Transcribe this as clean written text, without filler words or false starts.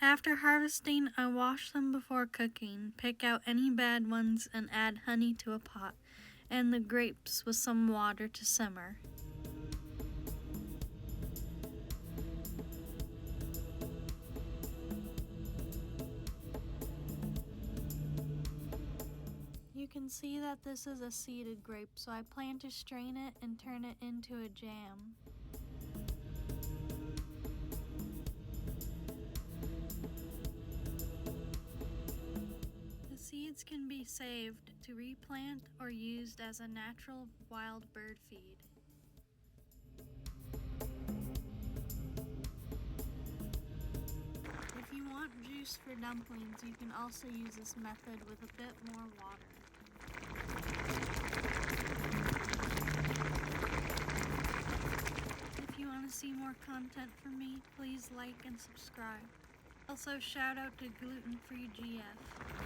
After harvesting, I wash them before cooking, pick out any bad ones, and add honey to a pot, and the grapes with some water to simmer. You can see that this is a seeded grape, so I plan to strain it and turn it into a jam. The seeds can be saved to replant or used as a natural wild bird feed. If you want juice for dumplings, you can also use this method with a bit more water. If you want to see more content from me, please like and subscribe. Also, shout out to Gluten Free GF.